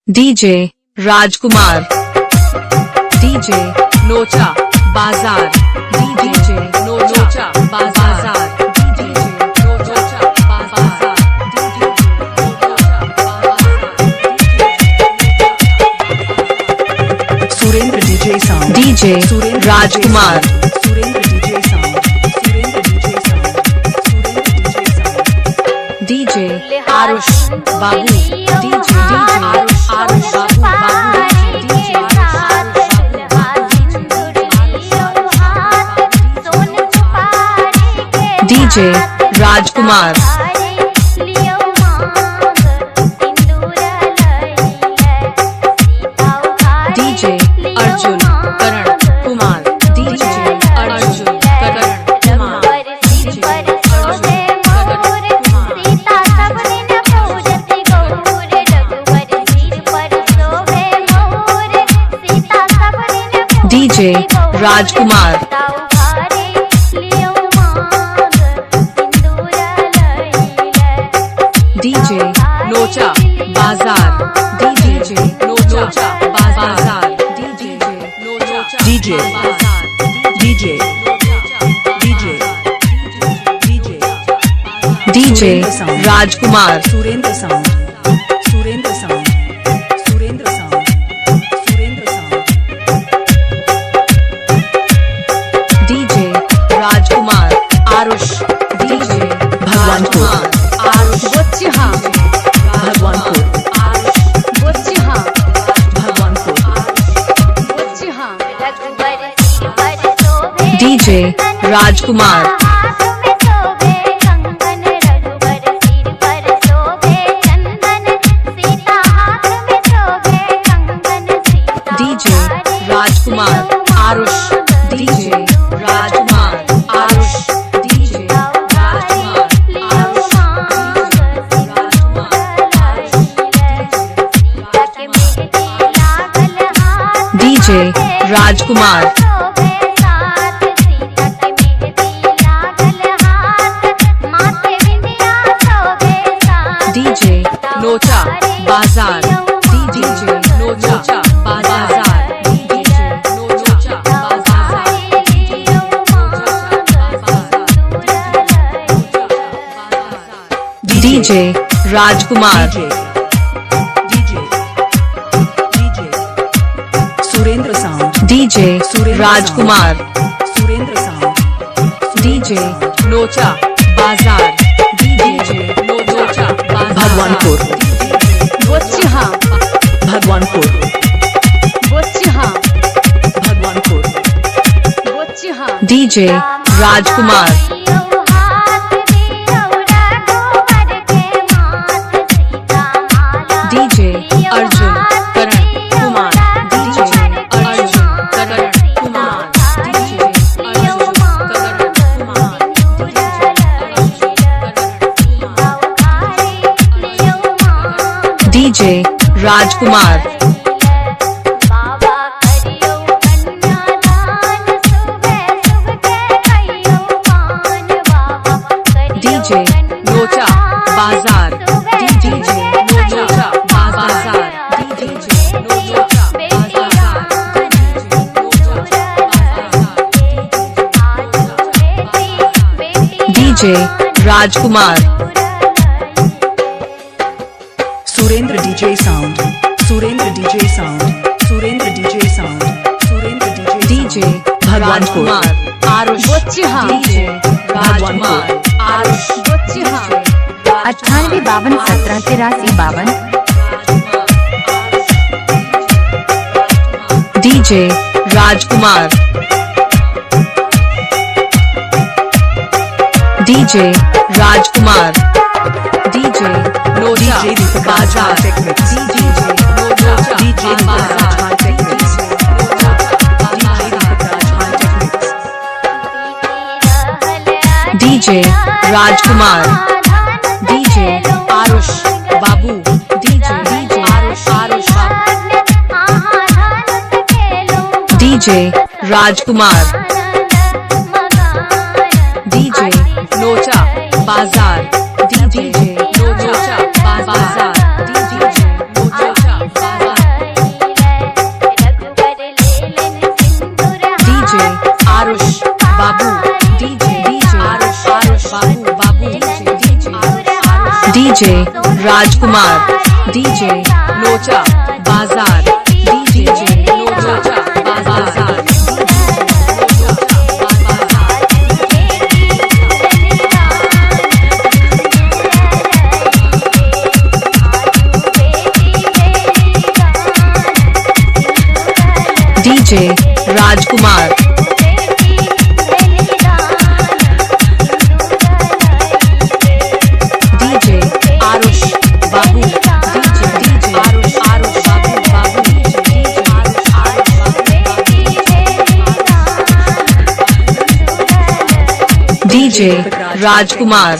DJ Rajkumar, DJ Nocha Bazar, DJ Nocha Bazar, DJ Nocha Bazar, Surendra DJ sound, DJ Rajkumar, Surendra DJ sound, Surendra DJ sound, Surendra DJ sound, DJ Aarush Babu, DJ Aarush Babu, DJ Rajkumar, DJ Arjun Karan Kumar, DJ Arjun Karan Kumar, DJ Arjun Karan Kumar, DJ Rajkumar, DJ Nocha Bazar, DJ Nocha Bazar, DJ Nocha DJ Bazar, DJ DJ DJ DJ Rajkumar, Surendra sound, Surendra sound, Surendra sound, Surendra sound, DJ Rajkumar, Aarush, DJ Bhagwanpur, Aarush Bochiha, Bhagwanpur, Aarush Bochiha, Bhagwanpur, Bochiha, DJ Rajkumar, DJ Rajkumar, Aarush, DJ Rajkumar, Aarush, DJ Rajkumar, Aarush, DJ Rajkumar, DJ Nocha Bazar, DJ Nocha Bazar, DJ Nocha Bazar, DJ Rajkumar, DJ DJ Surendra sound, DJ Surendra Rajkumar, Surendra sound, DJ Nocha Bazar, DJ Nocha Bazar, Bhagwanpur, Bochiha, Bhagwanpur, Bochiha, Bhagwanpur, Bochiha, DJ Rajkumar, DJ Arjun Karan Kumar, DJ Arjun Karan Kumar, DJ Arjun Karan Kumar, DJ Rajkumar, DJ Nocha Bazar, DJ Nocha Bazar, DJ Nocha Bazar, DJ Rajkumar, Surendra DJ sound, Surendra DJ sound, Surendra DJ sound, Surendra DJ Bhagwanpur, Rajkumar, Aarush Bochiha, DJ Rajkumar, Aarush Bochiha, 98 52 17 83 52, DJ Rajkumar, DJ Rajkumar, DJ Nocha DJ Deepak Bazar, technics, DJ Nocha DJ Bazar, technics, DJ Rajkumar, DJ Aarush Babu, DJ Aarush DJ Rajkumar, DJ Nocha Bazar, DJ Nocha Bazar, DJ Nocha Bazar. DJ Rajkumar DJ लोचा बाजार DJ लोचा बाजार DJ Rajkumar DJ Aarush Babu DJ Aarush Babu DJ राजकुमार